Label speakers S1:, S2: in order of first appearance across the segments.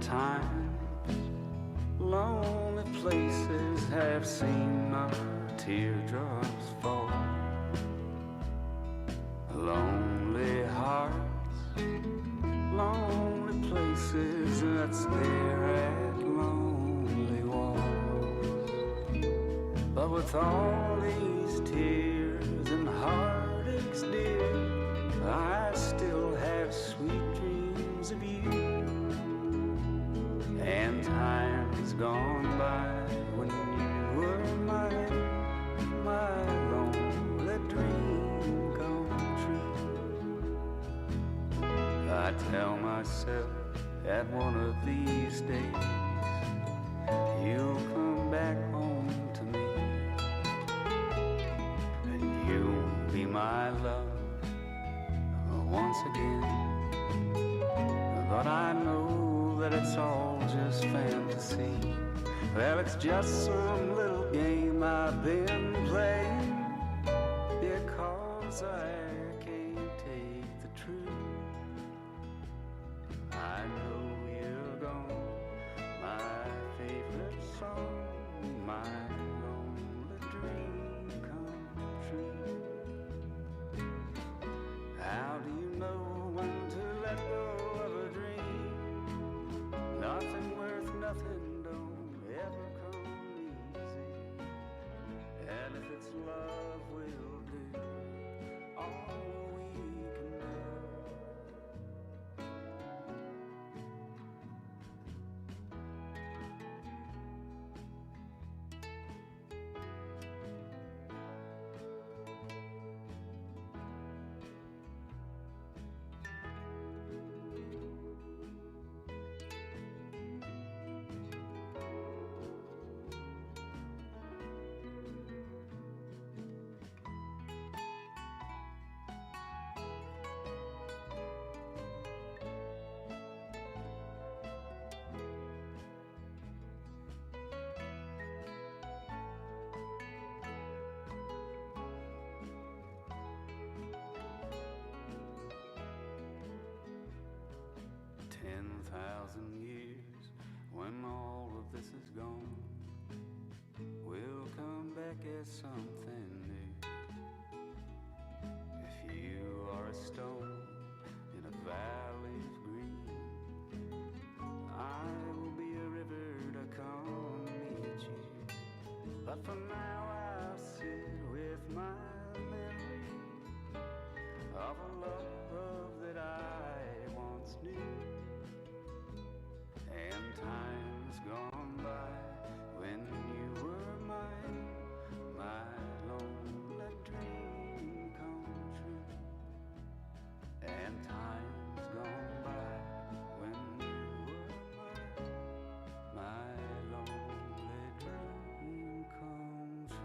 S1: times lonely places have seen my teardrops fall. Lonely hearts, lonely places that stare at lonely walls. But with all these tears and heartaches, dear, I still have sweet dreams of you. And time's gone by when you were mine, my lonely dream come true. I tell myself that one of these days you'll come back home to me, and you'll be my love once again. But I know that it's all just fantasy. Well, it's just some little game I've been playing, because I can't take the truth. I know you're gone, my favorite song, my lonely dream come true. How do you know when to let go of a dream? Nothing worth nothing don't ever come easy. And if it's love, we'll do all we can do. 10,000 years, when all of this is gone, we'll come back as something new. If you are a stone in a valley of green, I will be a river to come meet you. But for now I'll sit with my memory of a love that I once knew. And time's gone by when you were mine, my lonely dream come true. And time's gone by when you were mine, my lonely dream come true.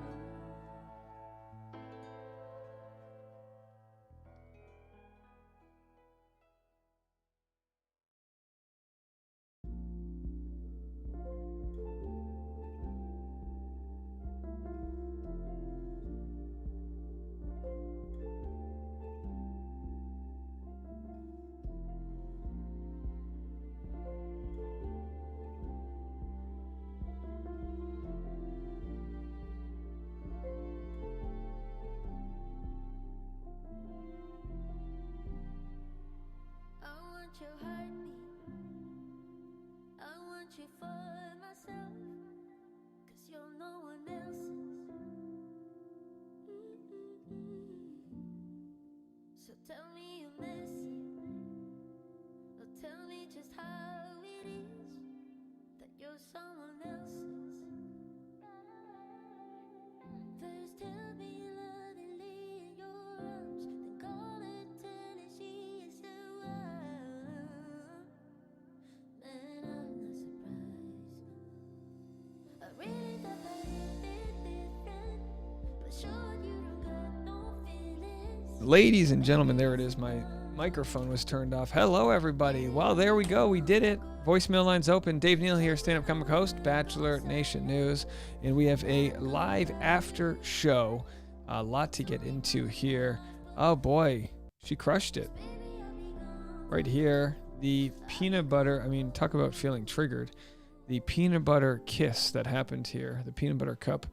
S2: Your heartbeat, I want you for myself, 'cause you're no one else's. So tell me you miss it, or tell me just how it is that you're someone else's. First tell me you love and lay in your arms, then call her, tell her she is the one. Man, I'm not surprised. I really thought that it'd be different, but sure you don't got no feelings.
S3: Ladies and gentlemen, there it is. My microphone was turned off. Hello, everybody. Well, there we go. We did it. Voicemail lines open. Dave Neal here, stand-up comic host, Bachelor Nation News. And we have a live after show. A lot to get into here. Oh, boy. She crushed it. Right here. the peanut butter, I mean, talk about feeling triggered. The peanut butter kiss that happened here, the peanut butter cup.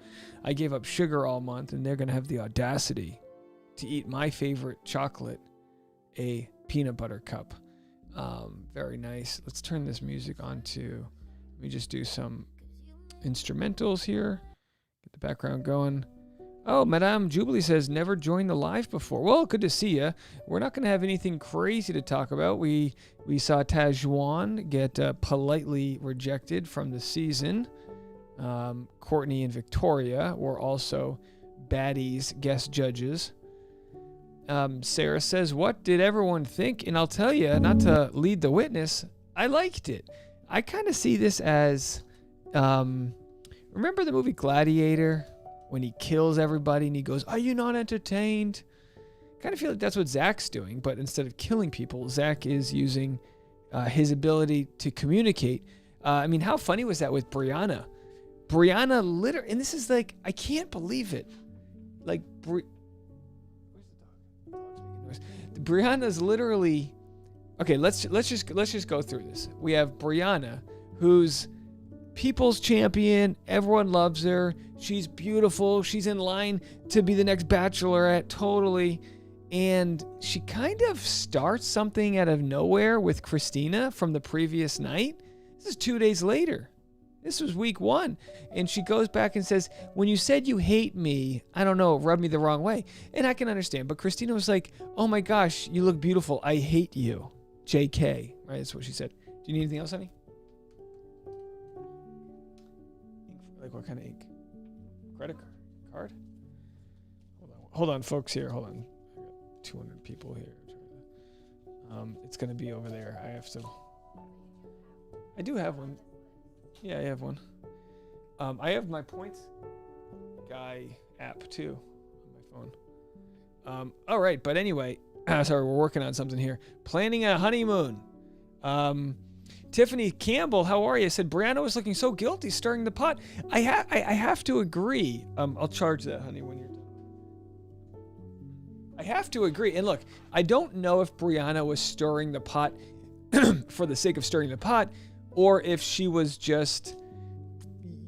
S3: I gave up sugar all month, and they're going to have the audacity to eat my favorite chocolate, a peanut butter cup. Very nice. Let's turn this music on to, let me just do some instrumentals here. Get the background going. Oh, Madame Jubilee says, never joined the live before. Well, good to see you. We're not going to have anything crazy to talk about. We saw Tajwan get politely rejected from the season. Courtney and Victoria were also baddies, guest judges. Sarah says, what did everyone think? And I'll tell you, not to lead the witness, I liked it. I kind of see this as, remember the movie Gladiator? When he kills everybody and he goes, are you not entertained? Kind of feel like that's what Zach's doing, but instead of killing people, Zach is using his ability to communicate. I mean, how funny was that with Brianna? Brianna literally, and this is like, I can't believe it. Like, where's the dog? Dog's making noise. Brianna's literally, okay, let's just go through this. We have Brianna, who's people's champion. Everyone loves her. She's beautiful. She's in line to be the next Bachelorette, totally. And she kind of starts something out of nowhere with Christina from the previous night. This is 2 days later. This was week 1. And she goes back and says, when you said you hate me, I don't know, it rubbed me the wrong way. And I can understand. But Christina was like, oh my gosh, you look beautiful. I hate you. JK. Right? That's what she said. Do you need anything else, honey? Like what kind of ink? Credit card? Hold on, folks. Here, hold on. I got 200 people here. It's gonna be over there. I do have one. Yeah, I have one. I have my points guy app too on my phone. All right, but anyway, sorry, we're working on something here. Planning a honeymoon. Tiffany Campbell, how are you? Said Brianna was looking so guilty stirring the pot. I have to agree. I'll charge that, honey, when you're done. I have to agree. And look, I don't know if Brianna was stirring the pot for the sake of stirring the pot, or if she was just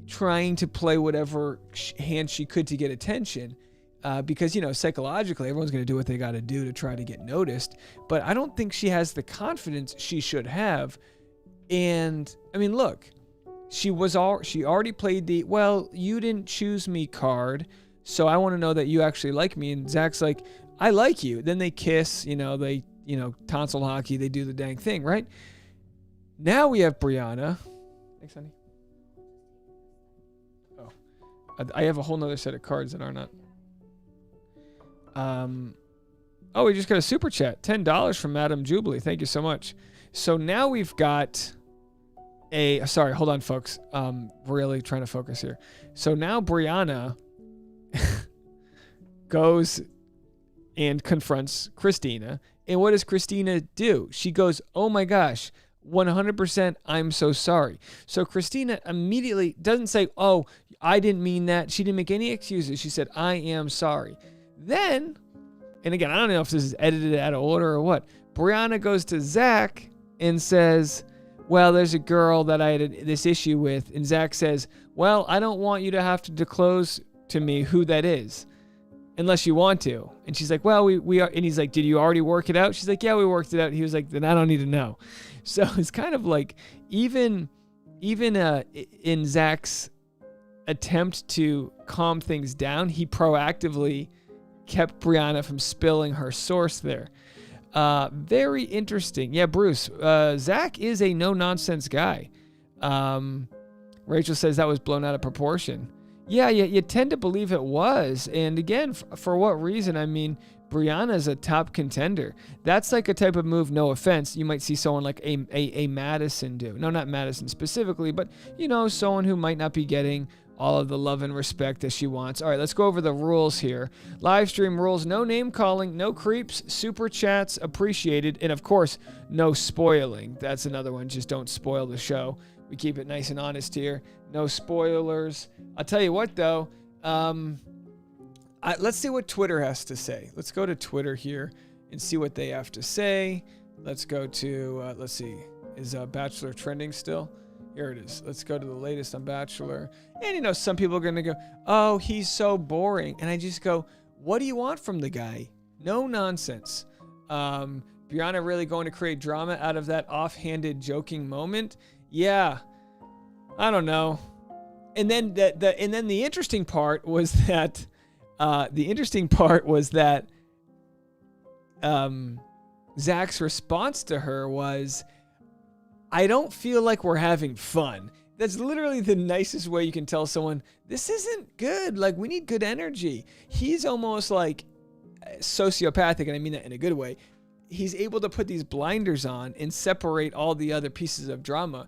S3: trying to play whatever hand she could to get attention. Because, you know, psychologically, everyone's going to do what they got to do to try to get noticed. But I don't think she has the confidence she should have. And I mean, look, she already played the, well, you didn't choose me card, so I want to know that you actually like me. And Zach's like, I like you. Then they kiss, tonsil hockey, they do the dang thing, right? Now we have Brianna. Thanks, honey. Oh, I have a whole nother set of cards that are not. Oh, we just got a super chat, $10 from Madame Jubilee. Thank you so much. So now we've got sorry, hold on, folks. Really trying to focus here. So now Brianna goes and confronts Christina. And what does Christina do? She goes, oh my gosh, 100% I'm so sorry. So Christina immediately doesn't say, oh, I didn't mean that. She didn't make any excuses. She said, I am sorry. Then, and again, I don't know if this is edited out of order or what, Brianna goes to Zach and says, well, there's a girl that I had this issue with. And Zach says, well, I don't want you to have to disclose to me who that is unless you want to. And she's like, well, we are. And he's like, did you already work it out? She's like, yeah, we worked it out. He was like, then I don't need to know. So it's kind of like even in Zach's attempt to calm things down, he proactively kept Brianna from spilling her source there. Very interesting. Yeah, Bruce. Zach is a no-nonsense guy. Rachel says that was blown out of proportion. Yeah, you tend to believe it was. And again, for what reason? I mean, Brianna's a top contender. That's like a type of move, no offense, you might see someone like a Madison do. No, not Madison specifically, but, someone who might not be getting all of the love and respect that she wants. All right, let's go over the rules here. Live stream rules: no name calling, no creeps, super chats appreciated, and of course, no spoiling. That's another one. Just don't spoil the show. We keep it nice and honest here. No spoilers. I'll tell you what, though. Let's see what Twitter has to say. Let's go to Twitter here and see what they have to say. Let's go to, let's see, is Bachelor trending still? Here it is. Let's go to the latest on Bachelor. And, some people are going to go, oh, he's so boring. And I just go, what do you want from the guy? No nonsense. Brianna really going to create drama out of that offhanded joking moment? Yeah. I don't know. And then the interesting part was that Zach's response to her was, I don't feel like we're having fun. That's literally the nicest way you can tell someone, this isn't good. Like, we need good energy. He's almost like sociopathic, and I mean that in a good way. He's able to put these blinders on and separate all the other pieces of drama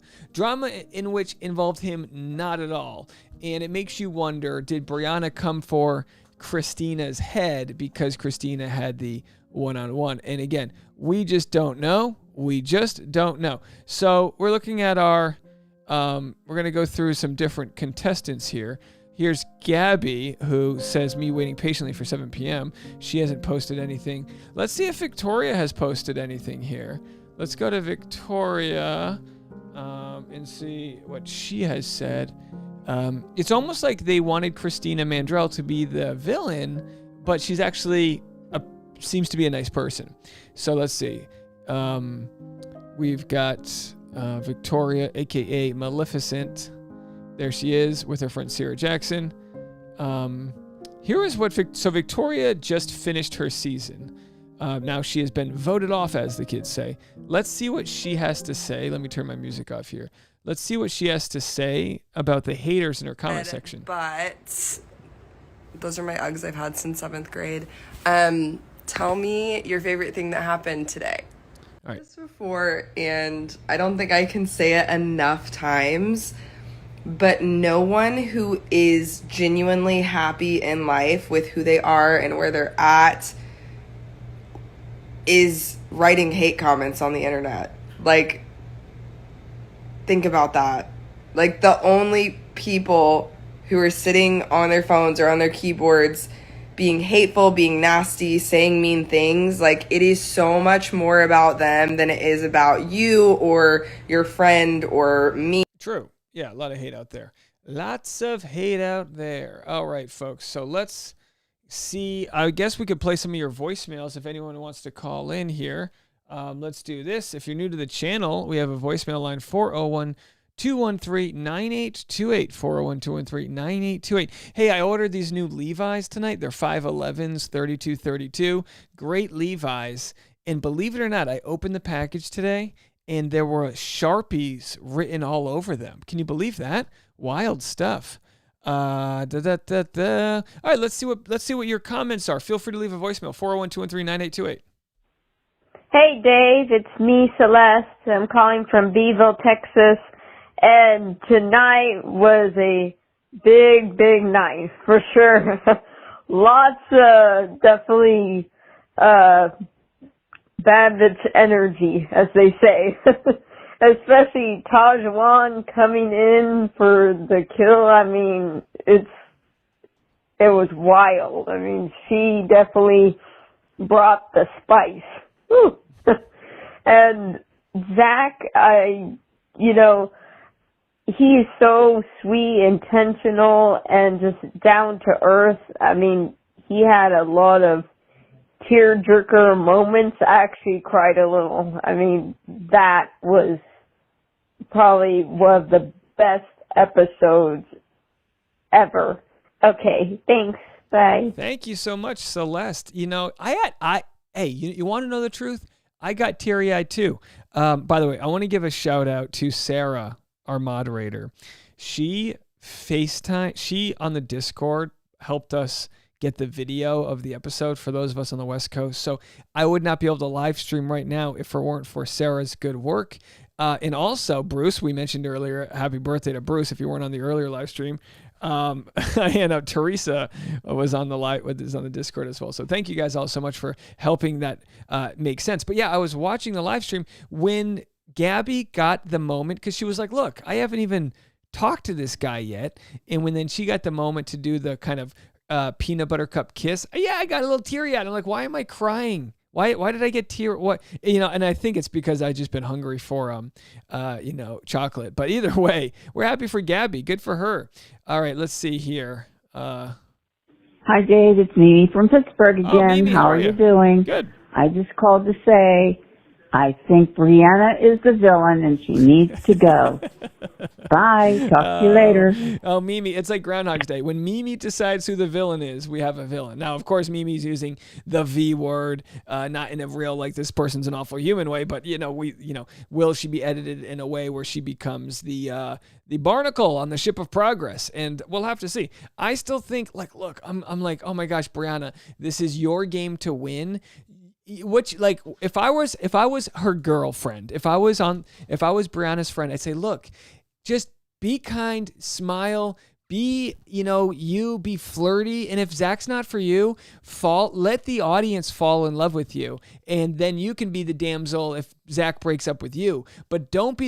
S3: in which involved him not at all. And it makes you wonder, did Brianna come for Christina's head because Christina had the one-on-one? And again, we just don't know. So we're looking at our, we're going to go through some different contestants here. Here's Gabby, who says, me waiting patiently for 7 p.m. She hasn't posted anything. Let's see if Victoria has posted anything here. Let's go to Victoria and see what she has said. It's almost like they wanted Christina Mandrell to be the villain, but she's actually seems to be a nice person. So let's see. We've got Victoria, a.k.a. Maleficent. There she is with her friend Sarah Jackson. Here is what... So Victoria just finished her season. Now she has been voted off, as the kids say. Let's see what she has to say. Let me turn my music off here. Let's see what she has to say about the haters in her comment section.
S4: But those are my Uggs I've had since 7th grade. Tell me your favorite thing that happened today.
S3: All right.
S4: Just before, and I don't think I can say it enough times, but no one who is genuinely happy in life with who they are and where they're at is writing hate comments on the internet. Like, think about that. Like, the only people who are sitting on their phones or on their keyboards being hateful, being nasty, saying mean things, like, it is so much more about them than it is about you or your friend or me.
S3: True. Yeah, a lot of hate out there. Lots of hate out there. All right, folks. So let's see. I guess we could play some of your voicemails if anyone wants to call in here. Let's do this. If you're new to the channel, we have a voicemail line, 401-213-9828. 401-213-9828. Hey, I ordered these new Levi's tonight. They're 511s, 3232. Great Levi's. And believe it or not, I opened the package today, and there were Sharpies written all over them. Can you believe that? Wild stuff. All right, let's see what your comments are. Feel free to leave a voicemail, 401-213-9828.
S5: Hey, Dave, it's me, Celeste. I'm calling from Beeville, Texas. And tonight was a big, big night, for sure. Lots of, definitely, Babbitt's energy, as they say. Especially Tajwan coming in for the kill. I mean, it was wild. I mean, she definitely brought the spice. Whew. And Zach, he's so sweet, intentional, and just down to earth. I mean, he had a lot of tearjerker moments. I actually cried a little. I mean, that was probably one of the best episodes ever. Okay, thanks. Bye.
S3: Thank you so much, Celeste. Hey, you want to know the truth? I got teary-eyed too. By the way, I want to give a shout out to Sarah, our moderator. She on the Discord helped us get the video of the episode for those of us on the West Coast. So I would not be able to live stream right now if it weren't for Sarah's good work. And also, Bruce, we mentioned earlier, happy birthday to Bruce if you weren't on the earlier live stream. And Teresa was on the Discord as well. So thank you guys all so much for helping that make sense. But yeah, I was watching the live stream when Gabby got the moment, because she was like, look, I haven't even talked to this guy yet. And when then she got the moment to do the kind of peanut butter cup kiss, yeah, I got a little teary-eyed. I'm like, why am I crying? Why did I get tear? What and I think it's because I just been hungry for chocolate. But either way, we're happy for Gabby. Good for her. All right, let's see here.
S6: Hi, Dave. It's Mimi from Pittsburgh again.
S3: Oh, Mimi,
S6: how are you doing?
S3: Good.
S6: I just called to say I think Brianna is the villain and she needs to go. Bye. Talk to you later.
S3: Oh, Mimi, it's like Groundhog's Day. When Mimi decides who the villain is, we have a villain. Now, of course, Mimi's using the V word, not in a real, like, this person's an awful human way, but, will she be edited in a way where she becomes the barnacle on the ship of progress? And we'll have to see. I still think, look, I'm like, oh my gosh, Brianna, this is your game to win. If I was her girlfriend, if I was Brianna's friend, I'd say, look, just be kind, smile, be flirty. And if Zach's not for you, let the audience fall in love with you. And then you can be the damsel if Zach breaks up with you. But don't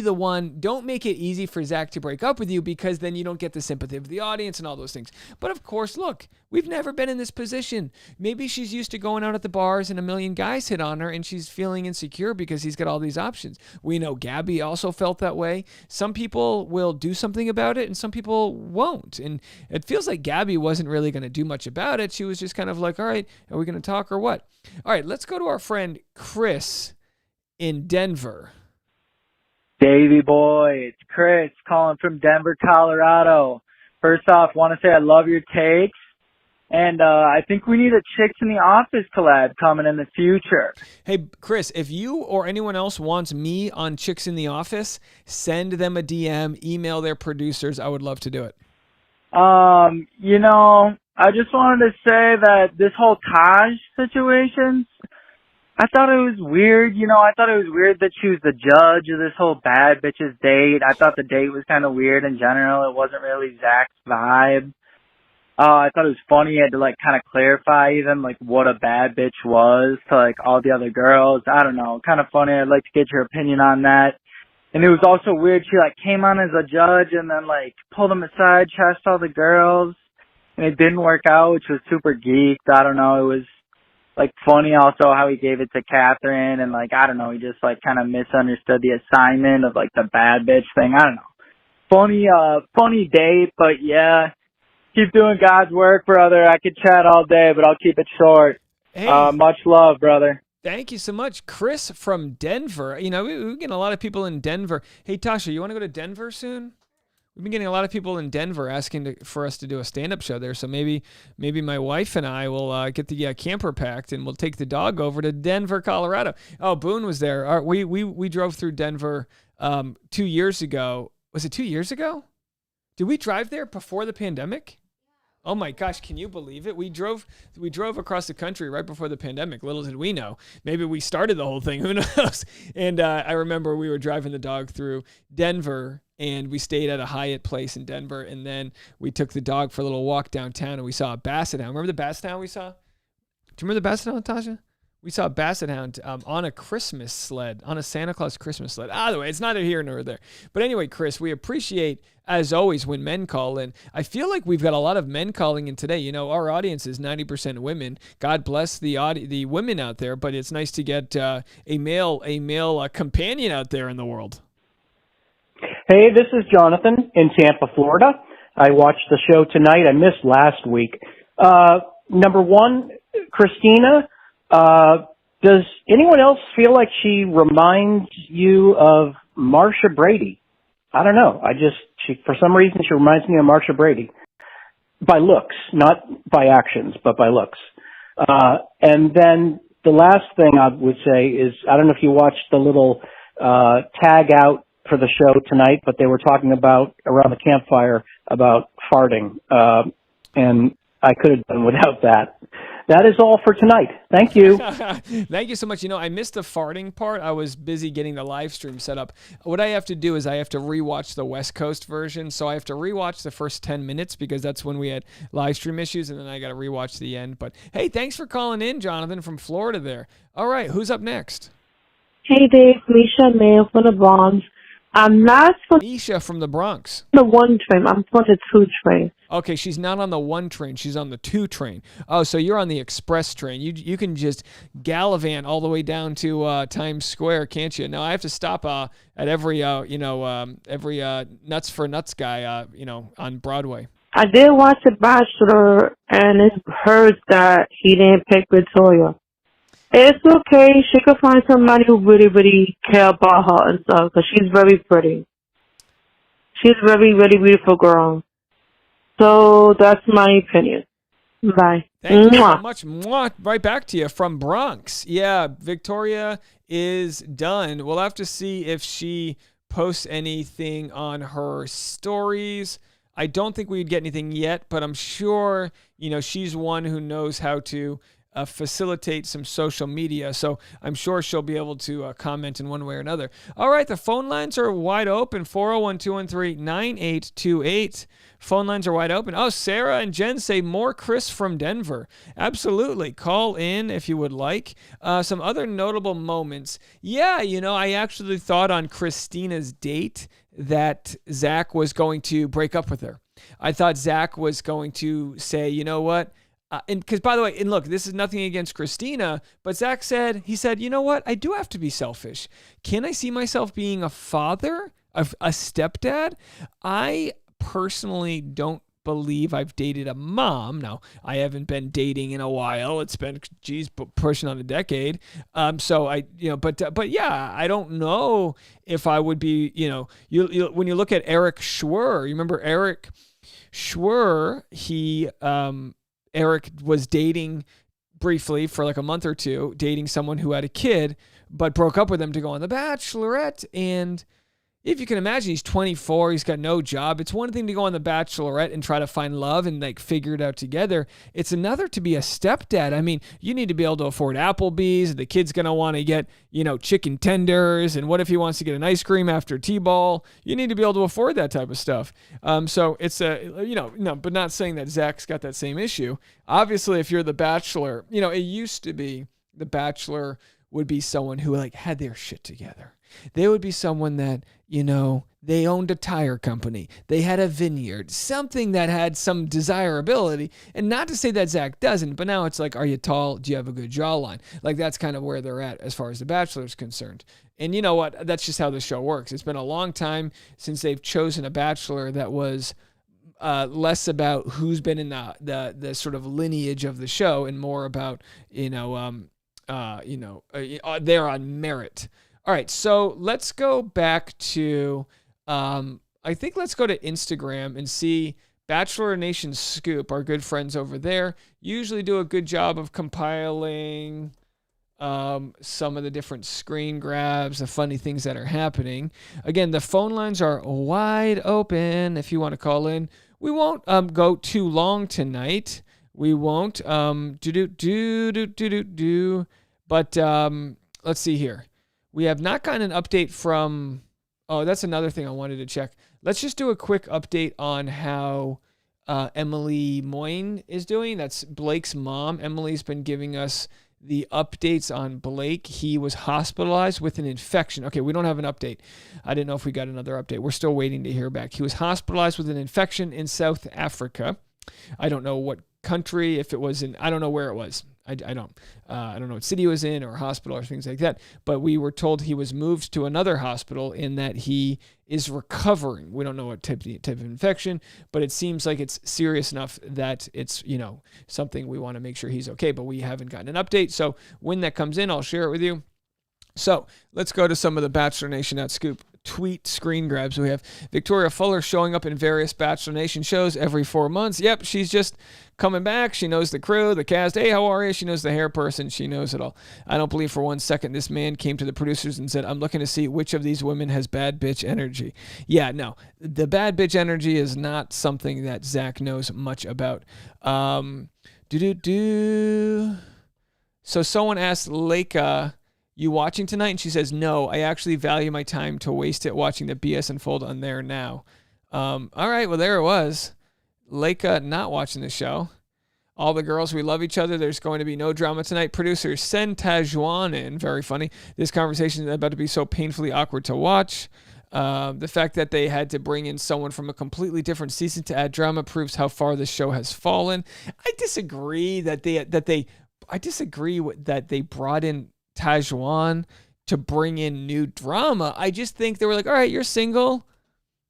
S3: make it easy for Zach to break up with you, because then you don't get the sympathy of the audience and all those things. But of course, look, we've never been in this position. Maybe she's used to going out at the bars and a million guys hit on her and she's feeling insecure because he's got all these options. We know Gabby also felt that way. Some people will do something about it and some people won't. And it feels like Gabby wasn't really going to do much about it. She was just kind of like, all right, are we going to talk or what? All right, let's go to our friend Chris in Denver.
S7: Davey boy, it's Chris calling from Denver, Colorado. First off, want to say I love your takes. And I think we need a Chicks in the Office collab coming in the future.
S3: Hey, Chris, if you or anyone else wants me on Chicks in the Office, send them a DM, email their producers. I would love to do it.
S7: I just wanted to say that this whole Taj situation, I thought it was weird. I thought it was weird that she was the judge of this whole bad bitches date. I thought the date was kind of weird in general. It wasn't really Zach's vibe. I thought it was funny. He had to kind of clarify even what a bad bitch was to all the other girls. I don't know. Kind of funny. I'd like to get your opinion on that. And it was also weird. She came on as a judge and then pulled him aside, trashed all the girls, and it didn't work out, which was super geeked. I don't know. It was funny also how he gave it to Catherine, and I don't know. He just kind of misunderstood the assignment of the bad bitch thing. I don't know. Funny date, but yeah. Keep doing God's work, brother. I could chat all day, but I'll keep it short.
S3: Hey,
S7: much love, brother.
S3: Thank you so much. Chris from Denver. We're getting a lot of people in Denver. Hey, Tasha, you want to go to Denver soon? We've been getting a lot of people in Denver asking for us to do a stand-up show there. So maybe my wife and I will get the camper packed and we'll take the dog over to Denver, Colorado. Oh, Boone was there. We drove through Denver 2 years ago. Was it 2 years ago? Did we drive there before the pandemic? Oh my gosh, can you believe it? We drove across the country right before the pandemic. Little did we know. Maybe we started the whole thing. Who knows? And I remember we were driving the dog through Denver, and we stayed at a Hyatt place in Denver, and then we took the dog for a little walk downtown, and we saw a basset hound. Remember the basset hound we saw? Do you remember the basset hound, Tasha? We saw a basset hound on a Christmas sled, on a Santa Claus Christmas sled. Either way, it's neither here nor there. But anyway, Chris, we appreciate, as always, when men call in. I feel like we've got a lot of men calling in today. Our audience is 90% women. God bless the women out there, but it's nice to get a male companion out there in the world.
S8: Hey, this is Jonathan in Tampa, Florida. I watched the show tonight. I missed last week. Number one, Christina. Does anyone else feel like she reminds you of Marsha Brady? I don't know. For some reason, she reminds me of Marsha Brady. By looks, not by actions, but by looks. And then the last thing I would say is, I don't know if you watched the little, tag out for the show tonight, but they were talking about, around the campfire, about farting. And I could have done without that. That is all for tonight. Thank you.
S3: Thank you so much. I missed the farting part. I was busy getting the live stream set up. What I have to do is I have to rewatch the West Coast version. So I have to rewatch the first 10 minutes because that's when we had live stream issues, and then I got to rewatch the end. But hey, thanks for calling in, Jonathan, from Florida there. All right, who's up next?
S9: Hey, Dave. Misha Mayo from the Bronx. I'm not on
S3: Nisha from the Bronx.
S9: the 1 train. I'm on the 2 train.
S3: Okay, she's not on the 1 train. She's on the 2 train. Oh, so you're on the express train. You can just gallivant all the way down to Times Square, can't you? No, I have to stop at every Nuts for Nuts guy, on Broadway.
S9: I did watch The Bachelor, and it hurts that he didn't pick Victoria. It's okay. She could find somebody who really, really care about her and stuff, because she's very pretty. She's a very, very beautiful girl. So that's my opinion. Bye.
S3: Thank you so
S9: Mwah.
S3: much. Mwah. Right back to you from Bronx. Yeah, Victoria is done. We'll have to see if she posts anything on her stories. I don't think we'd get anything yet, but I'm sure, she's one who knows how to facilitate some social media. So I'm sure she'll be able to comment in one way or another. All right, the phone lines are wide open. 401-213-9828. Phone lines are wide open. Oh, Sarah and Jen say more Chris from Denver. Absolutely. Call in if you would like. Some other notable moments. Yeah, I actually thought on Christina's date that Zach was going to break up with her. I thought Zach was going to say, you know what? And because, by the way, and look, this is nothing against Christina, but Zach said, you know what? I do have to be selfish. Can I see myself being a father, a stepdad? I personally don't believe I've dated a mom. Now, I haven't been dating in a while. It's been, pushing on a decade. So I, but yeah, I don't know if I would be, when you look at Eric Schwer, you remember Eric Schwer, Eric was dating briefly for like a month or two, dating someone who had a kid, but broke up with him to go on The Bachelorette. And if you can imagine, he's 24, he's got no job. It's one thing to go on The Bachelorette and try to find love and like figure it out together. It's another to be a stepdad. I mean, you need to be able to afford Applebee's, and the kid's going to want to get, chicken tenders. And what if he wants to get an ice cream after T-ball? You need to be able to afford that type of stuff. So it's but not saying that Zach's got that same issue. Obviously, if you're The Bachelor, it used to be The Bachelor would be someone who like had their shit together. They would be someone that, they owned a tire company. They had a vineyard, something that had some desirability. And not to say that Zach doesn't, but now it's like, are you tall? Do you have a good jawline? Like, that's kind of where they're at as far as The Bachelor is concerned. And you know what? That's just how the show works. It's been a long time since they've chosen a Bachelor that was less about who's been in the sort of lineage of the show and more about, they're on merit. All right, so let's go back to, let's go to Instagram and see Bachelor Nation Scoop, our good friends over there, usually do a good job of compiling some of the different screen grabs, the funny things that are happening. Again, the phone lines are wide open if you want to call in. We won't go too long tonight. We won't. But let's see here. We have not gotten an update from... Oh, that's another thing I wanted to check. Let's just do a quick update on how Emily Moyne is doing. That's Blake's mom. Emily's been giving us the updates on Blake. He was hospitalized with an infection. Okay, we don't have an update. I didn't know if we got another update. We're still waiting to hear back. He was hospitalized with an infection in South Africa. I don't know what country, if it was in... I don't know where it was. I don't know what city he was in or hospital or things like that, but we were told he was moved to another hospital in that he is recovering. We don't know what type of infection, but it seems like it's serious enough that it's, something we want to make sure he's okay, but we haven't gotten an update. So when that comes in, I'll share it with you. So let's go to some of the Bachelor Nation Scoop tweet screen grabs. We have Victoria Fuller showing up in various Bachelor Nation shows every 4 months. Yep, she's just coming back. She knows the crew, the cast. Hey, how are you? She knows the hair person. She knows it all. I don't believe for 1 second this man came to the producers and said, I'm looking to see which of these women has bad bitch energy. Yeah, no. The bad bitch energy is not something that Zach knows much about. So someone asked Leica, you watching tonight? And she says, no, I actually value my time to waste it watching the BS unfold on there now. All right, well, there it was. Leica not watching the show. All the girls, we love each other. There's going to be no drama tonight. Producers, send Tajuan in. Very funny. This conversation is about to be so painfully awkward to watch. The fact that they had to bring in someone from a completely different season to add drama proves how far the show has fallen. I disagree that they brought in Tajwan to bring in new drama. I just think they were like, all right, you're single.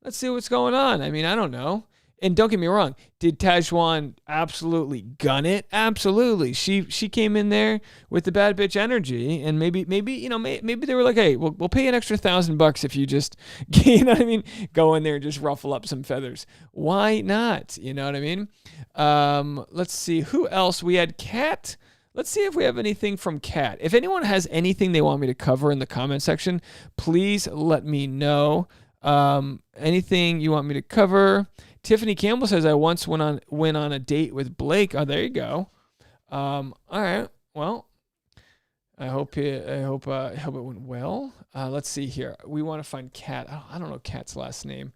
S3: Let's see what's going on. I mean, I don't know. And don't get me wrong, did Tajwan absolutely gun it? Absolutely. She came in there with the bad bitch energy, and maybe they were like, hey, we'll pay an extra $1,000 if you just, you know what I mean, go in there and just ruffle up some feathers. Why not? You know what I mean? Let's see who else we had. Kat. Let's see if we have anything from Kat. If anyone has anything they want me to cover in the comment section, please let me know. Anything you want me to cover? Tiffany Campbell says, I once went on a date with Blake. Oh, there you go. All right. Well, I hope it went well. Let's see here. We want to find Kat. Oh, I don't know Kat's last name.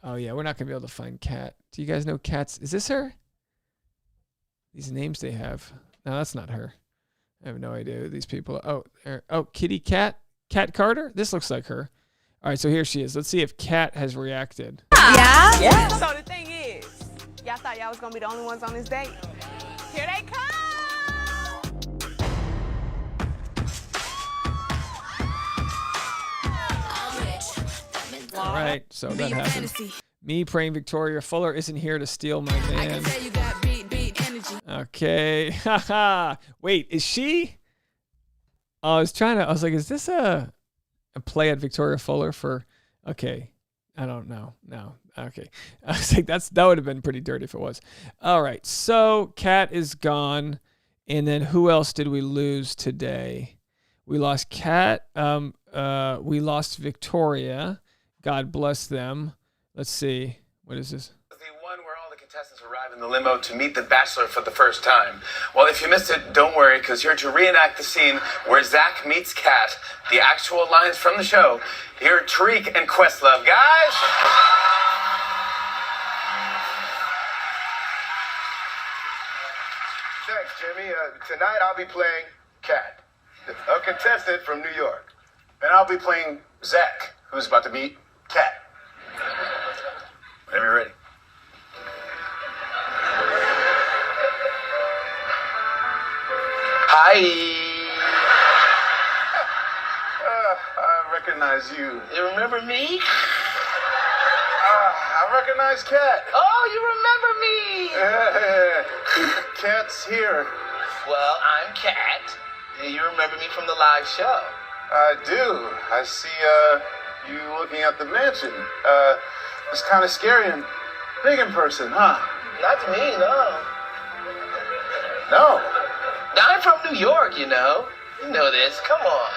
S3: Oh yeah, we're not gonna be able to find Kat. Do you guys know Kat's? Is this her? These names they have. No, that's not her. I have no idea who these people are. Oh, Kitty Cat Carter. This looks like her. All right, so here she is. Let's see if Kat has reacted.
S10: Yeah? So the thing is, y'all thought y'all was gonna be the only ones on this date? Here they come!
S3: All right, so that happened. Me praying Victoria Fuller isn't here to steal my man. Okay. Haha. Wait, is she? I was like, is this a play at Victoria Fuller for, okay. I don't know. No. Okay. I was like, that would have been pretty dirty if it was. All right. So Kat is gone. And then who else did we lose today? We lost Kat. We lost Victoria. God bless them. Let's see. What is this?
S11: The one where all the contestants arrive in the limo to meet the Bachelor for the first time. Well, if you missed it, don't worry, because here to reenact the scene where Zach meets Kat, the actual lines from the show, here are Tariq and Questlove. Guys!
S12: Thanks, Jimmy. Tonight I'll be playing Kat, a contestant from New York.
S11: And I'll be playing Zach, who's about to meet Kat. Whenever you're ready. Hi.
S12: I recognize you.
S11: You remember me?
S12: I recognize Kat.
S11: Oh, you remember me?
S12: Kat's here.
S11: Well, I'm Kat. You remember me from the live show.
S12: I do. I see you looking at the mansion. It's kind of scary and big in person, huh?
S11: Not to me, no.
S12: No.
S11: I'm from New York, you know. You know this. Come on.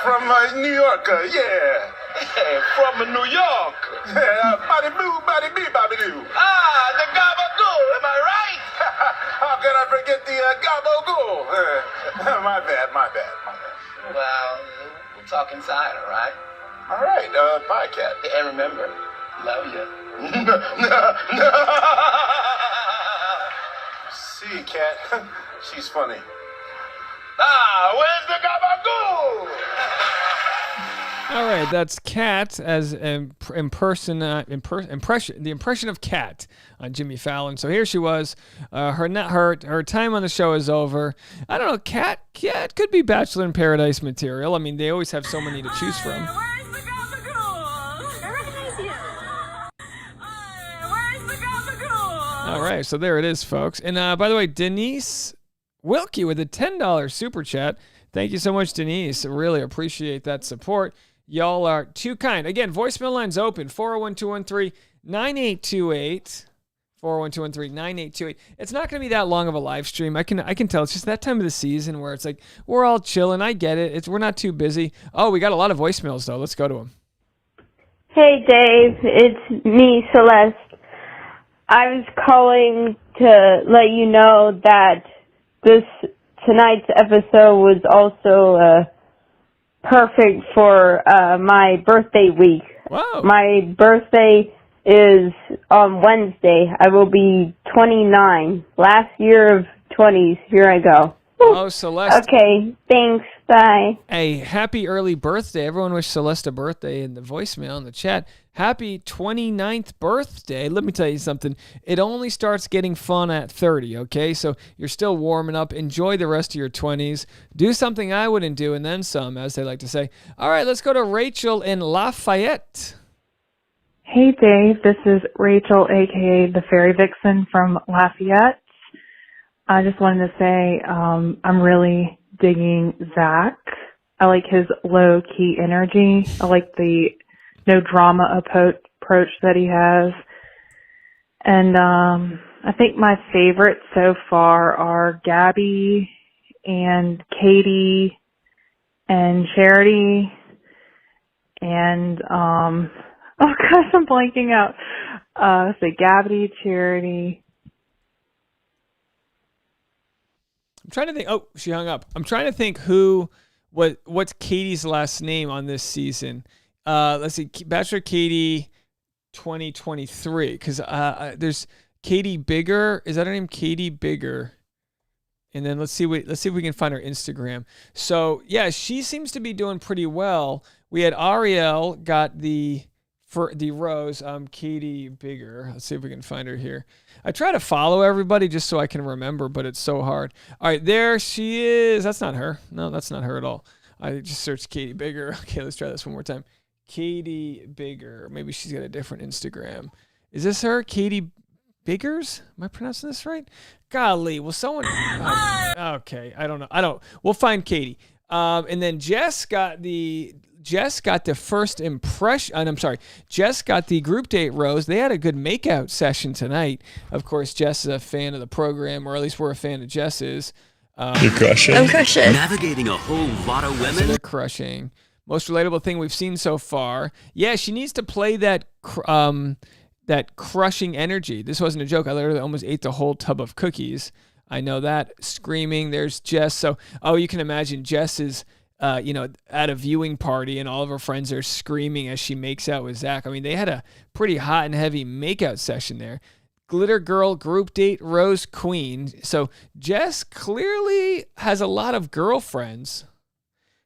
S12: From New York, yeah.
S11: From New York.
S12: Body boo, body bee, body doo.
S11: Ah, the gabagoo. Am I right?
S12: How can I forget the gabagoo? My bad.
S11: Well, we'll talk inside, all right?
S12: All right, bye, Kat.
S11: And remember, love you.
S12: See, Kat, she's funny.
S11: Ah, where's the gabagoo?
S3: All right, that's Kat as the impression of Kat on Jimmy Fallon. So here she was. Her time on the show is over. I don't know, Kat could be Bachelor in Paradise material. I mean, they always have so many to choose from.
S10: Where's the gabagoo? I recognize you. Where's the gabagoo?
S3: All right, so there it is, folks. And by the way, Denise Wilkie with a $10 super chat. Thank you so much, Denise. I really appreciate that support. Y'all are too kind. Again, voicemail line's open, 401-213-9828. 401-213-9828. It's not going to be that long of a live stream. I can tell. It's just that time of the season where it's like, we're all chilling. I get it. We're not too busy. Oh, we got a lot of voicemails, though. Let's go to them.
S5: Hey, Dave. It's me, Celeste. I was calling to let you know that tonight's episode was also perfect for my birthday week.
S3: Wow. My
S5: birthday is on Wednesday. I will be 29. Last year of 20s. Here I go.
S3: Oh, Celeste.
S5: Okay, thanks. Bye.
S3: Hey, happy early birthday. Everyone wish Celeste a birthday in the voicemail in the chat. Happy 29th birthday. Let me tell you something. It only starts getting fun at 30, okay? So you're still warming up. Enjoy the rest of your 20s. Do something I wouldn't do and then some, as they like to say. All right, let's go to Rachel in Lafayette.
S13: Hey Dave, this is Rachel, aka the Fairy Vixen from Lafayette. I just wanted to say I'm really digging Zach. I like his low-key energy. I like the no drama approach that he has. And I think my favorites so far are Gabby and Katie and Charity and oh gosh, I'm blanking out. So Gabby, Charity.
S3: I'm trying to think. Oh, she hung up. I'm trying to think what's Katie's last name on this season. Let's see, Bachelor Katie 2023, because there's Katie Bigger. Is that her name? Katie Bigger. And then let's see if we can find her Instagram. So yeah, she seems to be doing pretty well. We had Ariel got the rose. Katie Bigger. Let's see if we can find her here. I try to follow everybody just so I can remember, but it's so hard. All right, there she is. That's not her. No, that's not her at all. I just searched Katie Bigger. Okay, let's try this one more time. Katie Bigger. Maybe she's got a different Instagram. Is this her? Katie Biggers? Am I pronouncing this right? Golly, will someone... okay, I don't know. We'll find Katie. And then Jess got the first impression. I'm sorry. Jess got the group date rose. They had a good makeout session tonight. Of course, Jess is a fan of the program, or at least we're a fan of Jess's.
S14: You're crushing.
S15: I'm crushing.
S14: Navigating a whole lot of women.
S3: So they're crushing. Most relatable thing we've seen so far. Yeah, she needs to play that crushing energy. This wasn't a joke. I literally almost ate the whole tub of cookies. I know that. Screaming. There's Jess. So, you can imagine Jess is, at a viewing party and all of her friends are screaming as she makes out with Zach. I mean, they had a pretty hot and heavy makeout session there. Glitter Girl group date Rose Queen. So Jess clearly has a lot of girlfriends.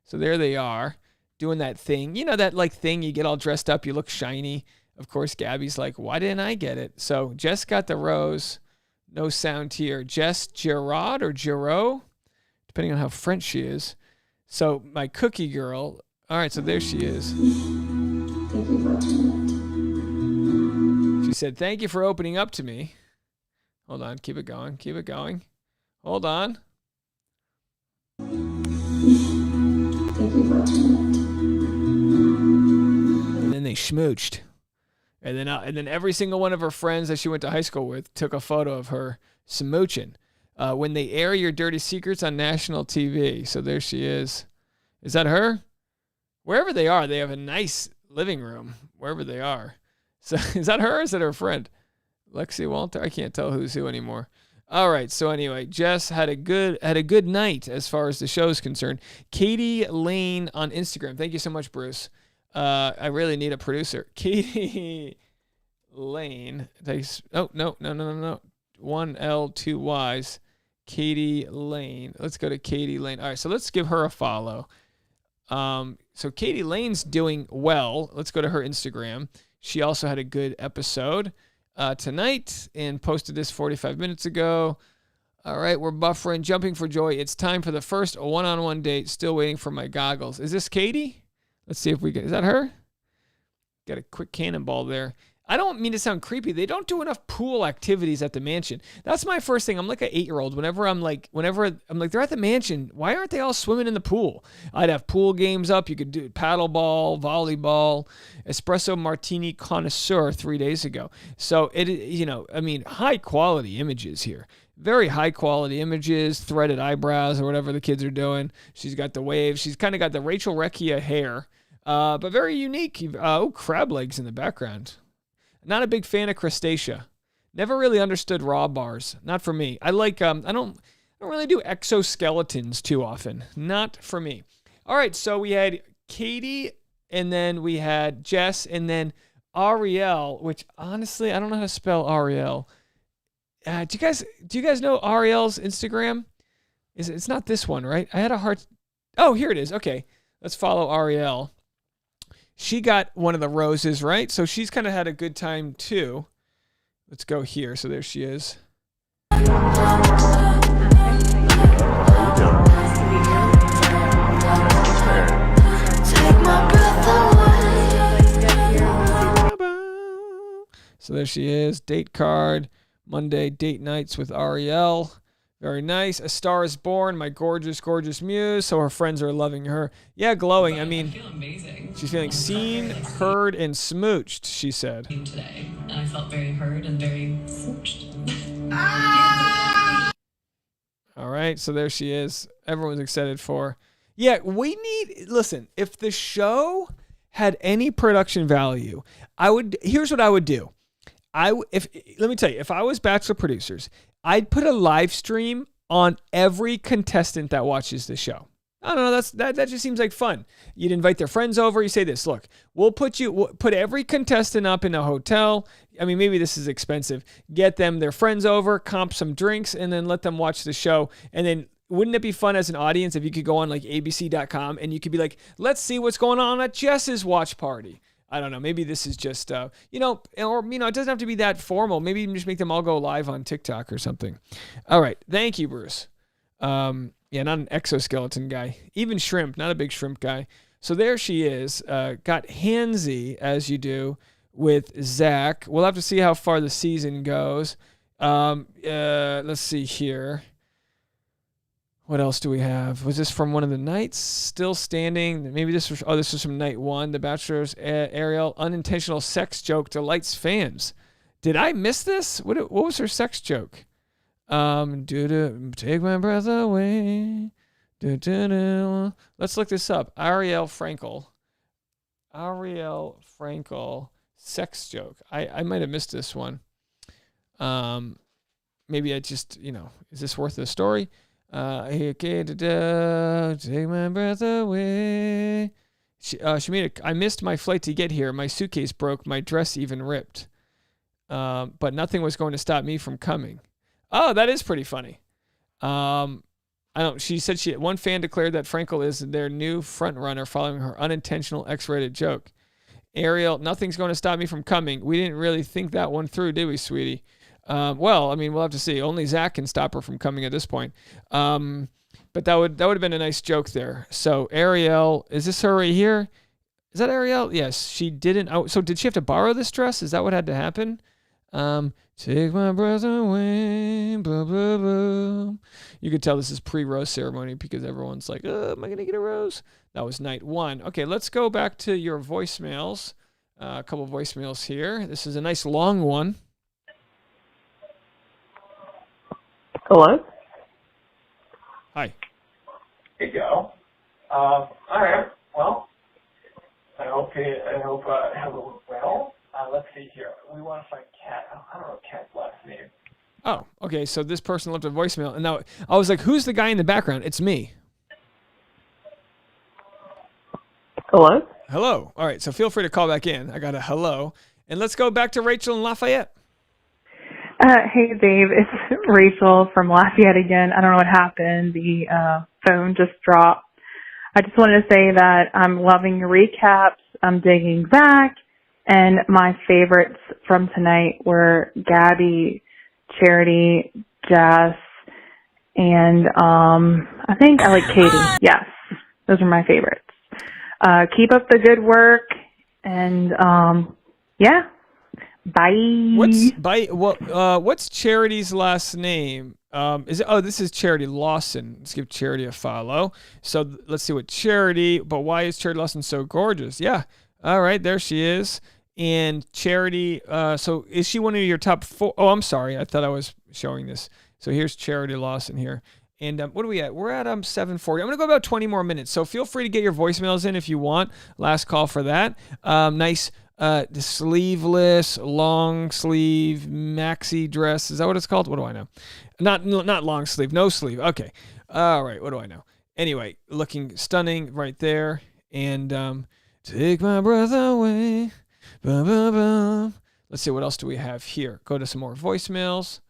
S3: So there they are doing that thing. You know, that like thing you get all dressed up, you look shiny. Of course, Gabby's like, why didn't I get it? So Jess got the rose. No sound here. Jess Gerard or Giraud, depending on how French she is. So my cookie girl. All right, so there she is. She said, thank you for opening up to me. Hold on. Keep it going. Keep it going. Hold on. And then they schmooched. And then every single one of her friends that she went to high school with took a photo of her smooching. When they air your dirty secrets on national TV. So there she is. Is that her? Wherever they are, they have a nice living room. Wherever they are. So is that her or is it her friend? Lexi Walter? I can't tell who's who anymore. All right. So anyway, Jess had a good night as far as the show is concerned. Katie Lane on Instagram. Thank you so much, Bruce. I really need a producer. Katie Lane. Oh, no. 1 L, 2 Y's. Katie Lane. Let's go to Katie Lane. All right, so let's give her a follow. So Katie Lane's doing well. Let's go to her Instagram. She also had a good episode tonight and posted this 45 minutes ago. All right, we're buffering, jumping for joy. It's time for the first one-on-one date. Still waiting for my goggles. Is this Katie? Let's see if we get... Is that her? Got a quick cannonball there. I don't mean to sound creepy. They don't do enough pool activities at the mansion. That's my first thing. I'm like an 8-year-old. Whenever I'm like, they're at the mansion. Why aren't they all swimming in the pool? I'd have pool games up. You could do paddleball, volleyball, espresso martini connoisseur 3 days ago. So high quality images here. Very high quality images, threaded eyebrows or whatever the kids are doing. She's got the waves. She's kind of got the Rachel Recchia hair, but very unique. Crab legs in the background. Not a big fan of crustacea. Never really understood raw bars. Not for me. I like I don't really do exoskeletons too often. Not for me. All right, so we had Katie, and then we had Jess, and then Ariel, which honestly I don't know how to spell Ariel. Do you guys know Ariel's Instagram? It's not this one, right? I had a hard. Oh, here it is. Okay, let's follow Ariel. She got one of the roses, right? So she's kind of had a good time too. Let's go here. So there she is. So there she is. Date card. Monday date nights with Ariel. Very nice. A Star is Born, my gorgeous, gorgeous muse. So her friends are loving her. Yeah, glowing. I mean, she's feeling seen, heard, and smooched, she said.
S15: Today, and I felt very heard and very smooched.
S3: All right, so there she is. Everyone's excited for her. Yeah, we need, listen, if the show had any production value, here's what I would do. Let me tell you, if I was Bachelor producers, I'd put a live stream on every contestant that watches the show. I don't know. That just seems like fun. You'd invite their friends over. You say this, look, we'll put every contestant up in a hotel. I mean, maybe this is expensive. Get them their friends over, comp some drinks, and then let them watch the show. And then wouldn't it be fun as an audience if you could go on like abc.com and you could be like, let's see what's going on at Jess's watch party. I don't know. Maybe this is just, it doesn't have to be that formal. Maybe you can just make them all go live on TikTok or something. All right. Thank you, Bruce. Yeah, not an exoskeleton guy. Even shrimp, not a big shrimp guy. So there she is. Got handsy, as you do, with Zach. We'll have to see how far the season goes. Let's see here. What else do we have? Was this from one of the nights? Still standing. Maybe this was from night one. The Bachelor's Ariel, unintentional sex joke delights fans. Did I miss this? What was her sex joke? Take my breath away. Let's look this up. Ariel Frankel, sex joke. I might have missed this one. Maybe I just, is this worth the story? Take my breath away. She made I missed my flight to get here. My suitcase broke. My dress even ripped. But nothing was going to stop me from coming. Oh, that is pretty funny. She said one fan declared that Frankel is their new front runner following her unintentional X-rated joke. Ariel, nothing's going to stop me from coming. We didn't really think that one through, did we, sweetie? Well, I mean, we'll have to see. Only Zach can stop her from coming at this point. But that would have been a nice joke there. So Ariel, is this her right here? Is that Ariel? Yes, she didn't. Oh, so did she have to borrow this dress? Is that what had to happen? Take my breath away. Blah, blah, blah. You could tell this is pre-rose ceremony because everyone's like, am I going to get a rose? That was night one. Okay, let's go back to your voicemails. A couple voicemails here. This is a nice long one.
S9: Hello?
S3: Hi.
S16: Hey, Joe. All right. Well, I hope everyone's well. Let's see here. We want to find Kat. I don't know Kat's last name.
S3: Oh, okay. So this person left a voicemail, and now I was like, "Who's the guy in the background?" It's me.
S9: Hello?
S3: Hello. All right. So feel free to call back in. I got a hello, and let's go back to Rachel in Lafayette.
S13: Hey, Dave. It's Rachel from Lafayette again. I don't know what happened. The phone just dropped. I just wanted to say that I'm loving your recaps. I'm digging Zach. And my favorites from tonight were Gabby, Charity, Jess, and I think I like Katie. Yes, those are my favorites. Keep up the good work, and yeah, bye.
S3: What's Charity's last name? This is Charity Lawson. Let's give Charity a follow. So let's see what Charity. But why is Charity Lawson so gorgeous? Yeah. All right, there she is. And Charity, so is she one of your top 4? Oh, I'm sorry. I thought I was showing this. So here's Charity Lawson here. And what are we at? We're at 7:40. I'm going to go about 20 more minutes. So feel free to get your voicemails in if you want. Last call for that. Nice sleeveless, long sleeve, maxi dress. Is that what it's called? What do I know? Not long sleeve, no sleeve. Okay. All right. What do I know? Anyway, looking stunning right there. And take my breath away. Ba, ba, ba. Let's see, what else do we have here? Go to some more voicemails.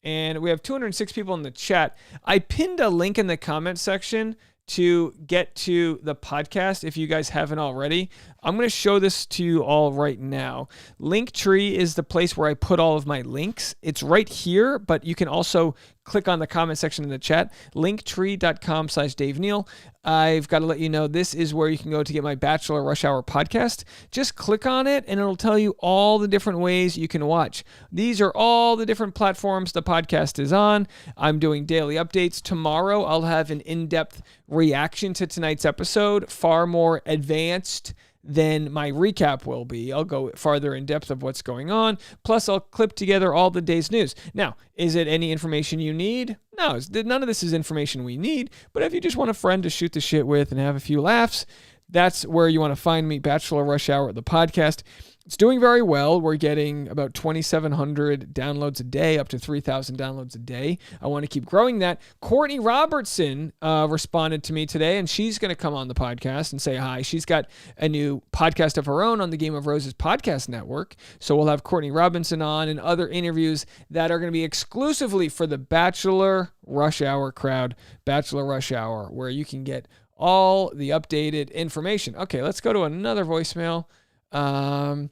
S3: and we have 206 people in the chat. I pinned a link in the comment section to get to the podcast if you guys haven't already. I'm going to show this to you all right now. Linktree is the place where I put all of my links. It's right here, but you can also click on the comment section in the chat. Linktree.com/Dave Neal. I've got to let you know this is where you can go to get my Bachelor Rush Hour podcast. Just click on it and it'll tell you all the different ways you can watch. These are all the different platforms the podcast is on. I'm doing daily updates. Tomorrow I'll have an in-depth reaction to tonight's episode, far more advanced than my recap will be. I'll go farther in depth of what's going on. Plus, I'll clip together all the day's news. Now, is it any information you need? No, none of this is information we need. But if you just want a friend to shoot the shit with and have a few laughs, that's where you want to find me, Bachelor Rush Hour, the podcast. It's doing very well. We're getting about 2,700 downloads a day, up to 3,000 downloads a day. I want to keep growing that. Courtney Robertson responded to me today, and she's going to come on the podcast and say hi. She's got a new podcast of her own on the Game of Roses podcast network. So we'll have Courtney Robinson on and other interviews that are going to be exclusively for the Bachelor Rush Hour crowd, Bachelor Rush Hour, where you can get all the updated information. Okay, let's go to another voicemail. All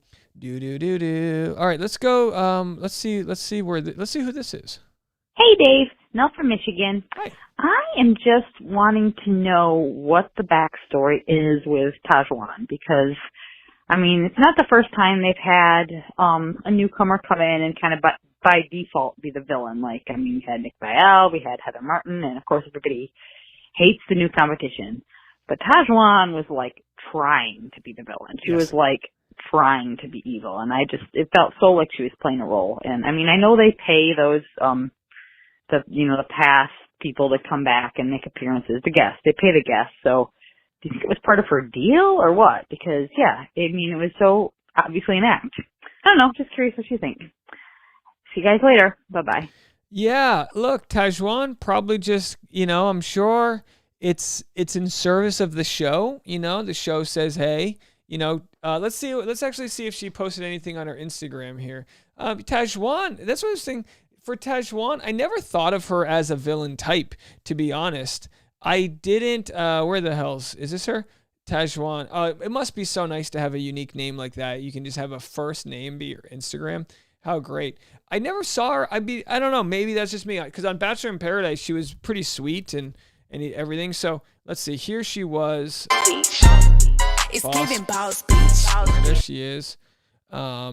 S3: right, let's go. Let's see who this is.
S6: Hey, Dave. Nell from Michigan.
S3: Hi.
S6: I am just wanting to know what the backstory is with Tajwan because, I mean, it's not the first time they've had a newcomer come in and kind of by default be the villain. Like, I mean, we had Nick Vial, we had Heather Martin, and of course everybody hates the new competition. But Tajwan was like trying to be the villain. She was like trying to be evil, and it felt so like she was playing a role. And I mean, I know they pay those the past people that come back and make appearances, the guests. They pay the guests. So do you think it was part of her deal or what? Because I mean, it was so obviously an act. I don't know. Just curious what you think. See you guys later. Bye bye.
S3: Yeah, look, Tajwan probably just, I'm sure it's in service of the show. The show says, hey, let's actually see if she posted anything on her Instagram here. Tajwan, that's what I was saying. For Tajwan, I never thought of her as a villain type, to be honest. I didn't, where the hell's, is this her? Tajwan. It must be so nice to have a unique name like that. You can just have a first name be your Instagram. How great. I never saw her. I don't know, maybe that's just me. Because on Bachelor in Paradise, she was pretty sweet and everything. So let's see. Here she was.
S10: It's giving boss bitch.
S3: There she is.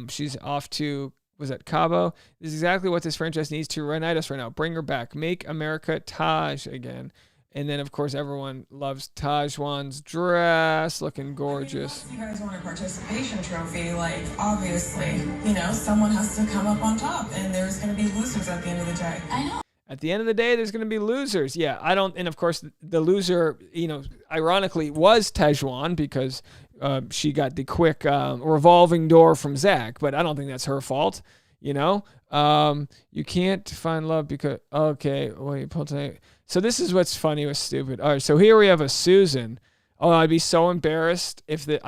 S3: She's off to, was that Cabo? This is exactly what this franchise needs to reunite us right now. Bring her back. Make America Taj again. And then, of course, everyone loves Tajwan's dress, looking gorgeous.
S17: You guys want a participation trophy, like, obviously, someone has to come up on top, and there's going to be losers at the end of the day. I know.
S3: At the end of the day, there's going to be losers. Yeah, and of course, the loser, ironically, was Tajwan because she got the quick revolving door from Zach, but I don't think that's her fault, You can't find love because, okay, wait, so this is what's funny with stupid. All right, so here we have a Susan. Oh, I'd be so embarrassed if this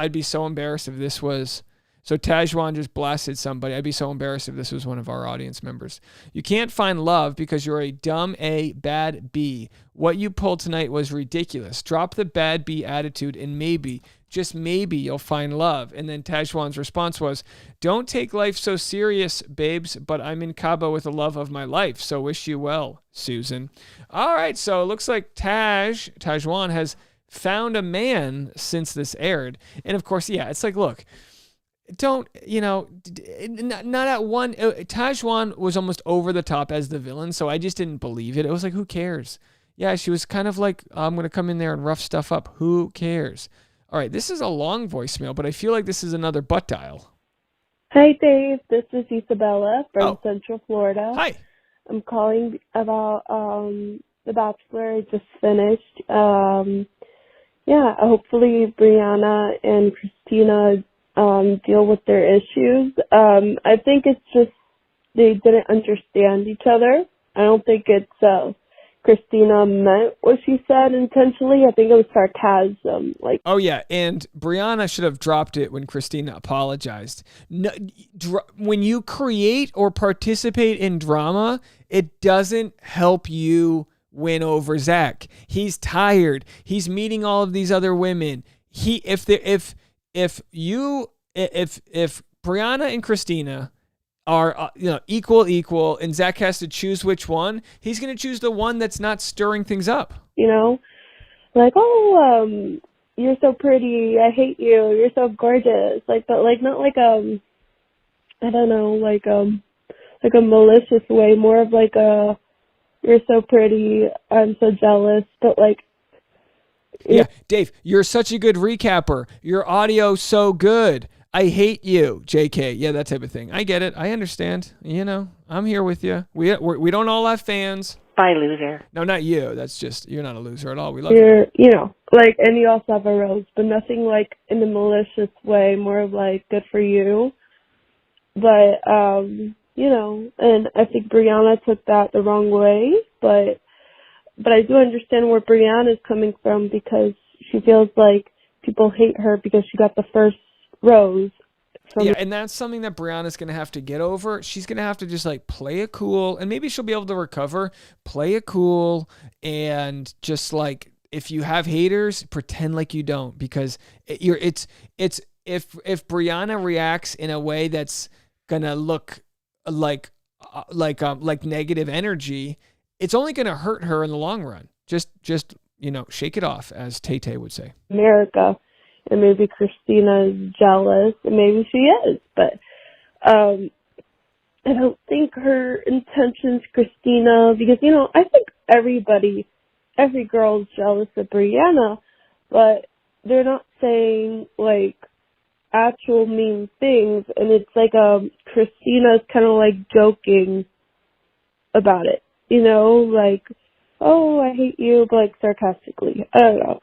S3: was. So Tajwan just blasted somebody. I'd be so embarrassed if this was one of our audience members. You can't find love because you're a dumb A, bad B. What you pulled tonight was ridiculous. Drop the bad B attitude and maybe, just maybe, you'll find love. And then Tajwan's response was, don't take life so serious, babes, but I'm in Cabo with the love of my life. So wish you well, Susan. All right, so it looks like Tajwan has found a man since this aired. And of course, it's like, look, not at one. Tajwan was almost over the top as the villain, so I just didn't believe it. It was like, who cares? Yeah, she was kind of like, I'm going to come in there and rough stuff up. Who cares? All right, this is a long voicemail, but I feel like this is another butt dial.
S18: Hi, Dave. This is Isabella from Central Florida.
S3: Hi.
S18: I'm calling about The Bachelor. I just finished. Hopefully Brianna and Christina deal with their issues. I think it's just they didn't understand each other. I don't think it's Christina meant what she said intentionally. I think it was sarcasm.
S3: Oh yeah, and Brianna should have dropped it when Christina apologized. No, when you create or participate in drama, it doesn't help you win over Zach. He's tired. He's meeting all of these other women. If Brianna and Christina are equal, and Zach has to choose which one, he's going to choose the one that's not stirring things up.
S18: You know, like, you're so pretty, I hate you, you're so gorgeous, like, but like not like I don't know, like a malicious way, more of like a you're so pretty, I'm so jealous, but like.
S3: Yeah, Dave, you're such a good recapper. Your audio's so good. I hate you, JK. Yeah, that type of thing. I get it. I understand. You know, I'm here with you. We don't all have fans.
S19: Bye, loser.
S3: No, not you. That's just, you're not a loser at all. We love
S18: you. You know, like, and you also have a rose, but nothing like in a malicious way, more of like, good for you. But, you know, and I think Brianna took that the wrong way, but I do understand where Brianna is coming from, because she feels like people hate her because she got the first rose.
S3: Yeah, and that's something that Brianna's going to have to get over. She's going to have to just like play it cool, and maybe she'll be able to recover. Play it cool, and just like, if you have haters, pretend like you don't, because if Brianna reacts in a way that's going to look like negative energy, it's only going to hurt her in the long run. Just shake it off, as Tay would say.
S18: America, and maybe Christina is jealous, and maybe she is, but I don't think her intentions, Christina, because, you know, I think every girl is jealous of Brianna, but they're not saying like actual mean things, and it's like Christina's kind of like joking about it, you know, like, oh, I hate you, but like sarcastically. I don't know.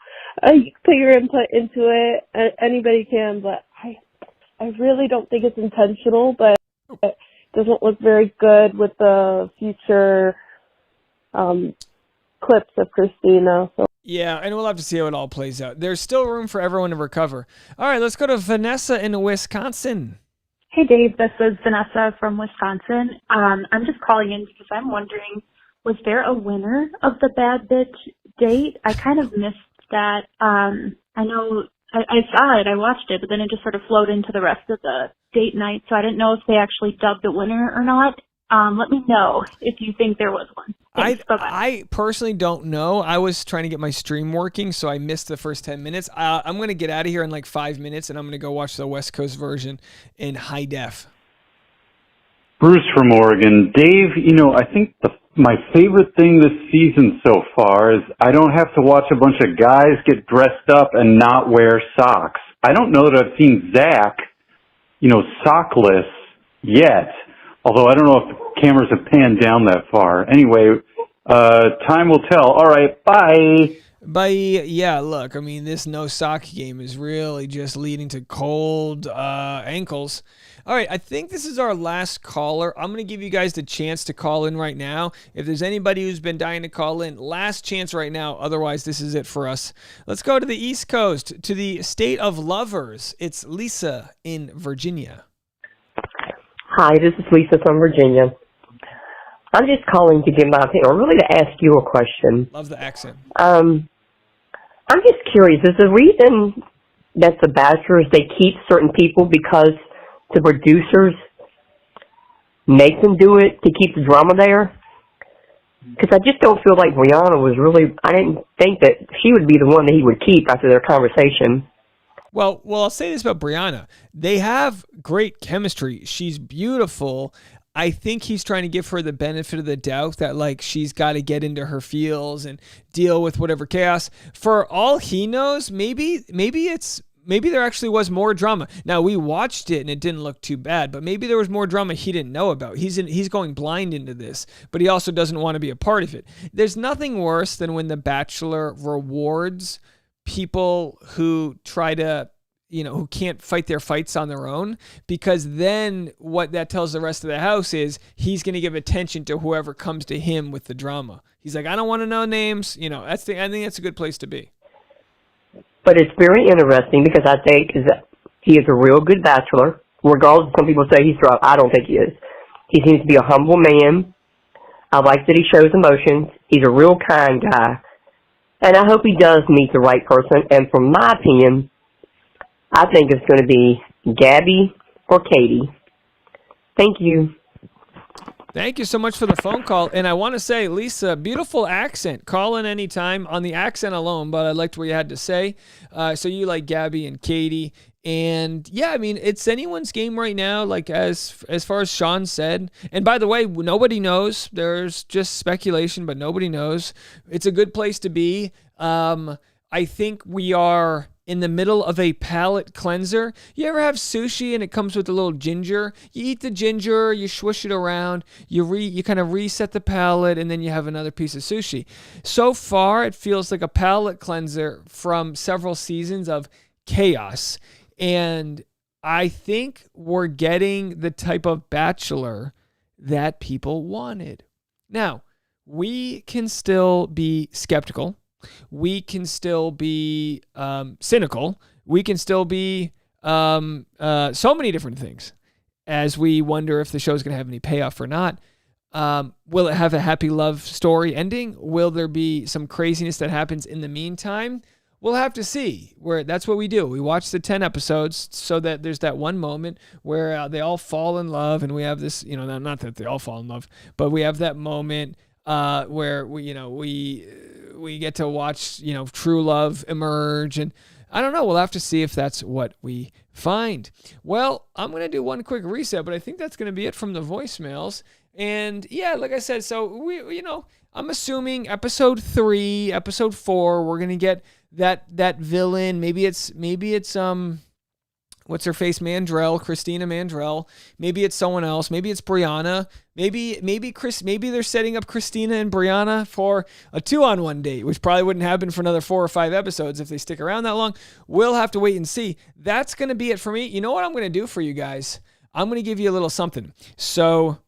S18: You put your input into it. Anybody can, but I really don't think it's intentional, but it doesn't look very good with the future clips of Christina. So.
S3: Yeah, and we'll have to see how it all plays out. There's still room for everyone to recover. All right, let's go to Vanessa in Wisconsin.
S20: Hey, Dave, this is Vanessa from Wisconsin. I'm just calling in because I'm wondering, was there a winner of the bad bitch date? I kind of missed that. I know I saw it, I watched it, but then it just sort of flowed into the rest of the date night, so I didn't know if they actually dubbed a winner or not. Let me know if you think there was one. Thanks,
S3: I personally don't know. I was trying to get my stream working, so I missed the first 10 minutes. I'm going to get out of here in like 5 minutes, and I'm going to go watch the West Coast version in high def.
S21: Bruce from Oregon. Dave, I think my favorite thing this season so far is I don't have to watch a bunch of guys get dressed up and not wear socks. I don't know that I've seen Zach, sockless yet, although I don't know if the cameras have panned down that far. Anyway, time will tell. All right, bye.
S3: Bye. Yeah, look, I mean, this no sock game is really just leading to cold ankles. All right, I think this is our last caller. I'm going to give you guys the chance to call in right now. If there's anybody who's been dying to call in, last chance right now. Otherwise, this is it for us. Let's go to the East Coast, to the state of lovers. It's Lisa in Virginia.
S22: Hi, this is Lisa from Virginia. I'm just calling to give my opinion, or really to ask you a question.
S3: Love the accent.
S22: I'm just curious, is the reason that the Bachelors, they keep certain people because the producers make them do it to keep the drama there? Because I just don't feel like Brianna was really, I didn't think that she would be the one that he would keep after their conversation.
S3: Well, I'll say this about Brianna. They have great chemistry. She's beautiful. I think he's trying to give her the benefit of the doubt that like she's got to get into her feels and deal with whatever chaos. For all he knows, maybe there actually was more drama. Now, we watched it and it didn't look too bad, but maybe there was more drama he didn't know about. He's going blind into this, but he also doesn't want to be a part of it. There's nothing worse than when The Bachelor rewards people who try to, who can't fight their fights on their own, because then what that tells the rest of the house is he's going to give attention to whoever comes to him with the drama. He's like, I don't want to know names. I think that's a good place to be.
S22: But it's very interesting because I think that he is a real good bachelor. Regardless, some people say he's drunk. I don't think he is. He seems to be a humble man. I like that he shows emotions. He's a real kind guy. And I hope he does meet the right person. And from my opinion, I think it's going to be Gabby or Katie. Thank you.
S3: Thank you so much for the phone call. And I want to say, Lisa, beautiful accent. Call in anytime on the accent alone, but I liked what you had to say. So you like Gabby and Katie. And yeah, I mean, it's anyone's game right now, like as far as Sean said. And by the way, nobody knows. There's just speculation, but nobody knows. It's a good place to be. I think we are in the middle of a palate cleanser. You ever have sushi and it comes with a little ginger? You eat the ginger, you swish it around, you kind of reset the palate, and then you have another piece of sushi. So far, it feels like a palate cleanser from several seasons of chaos. And I think we're getting the type of Bachelor that people wanted. Now, we can still be skeptical. We can still be cynical. We can still be so many different things as we wonder if the show's going to have any payoff or not. Will it have a happy love story ending? Will there be some craziness that happens in the meantime? We'll have to see. That's what we do. We watch the 10 episodes so that there's that one moment where they all fall in love, and we have this, not that they all fall in love, but we have that moment where we get to watch, true love emerge. And I don't know. We'll have to see if that's what we find. Well, I'm going to do one quick reset, but I think that's going to be it from the voicemails. And yeah, like I said, so I'm assuming episode 3, episode 4, we're going to get that villain. Maybe it's what's her face? Christina Mandrell. Maybe it's someone else. Maybe it's Brianna. Maybe they're setting up Christina and Brianna for a 2-on-1 date, which probably wouldn't happen for another 4 or 5 episodes if they stick around that long. We'll have to wait and see. That's going to be it for me. You know what I'm going to do for you guys? I'm going to give you a little something. So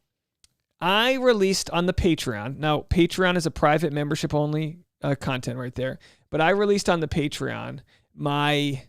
S3: I released on the Patreon. Now, Patreon is a private membership only content right there. But I released on the Patreon my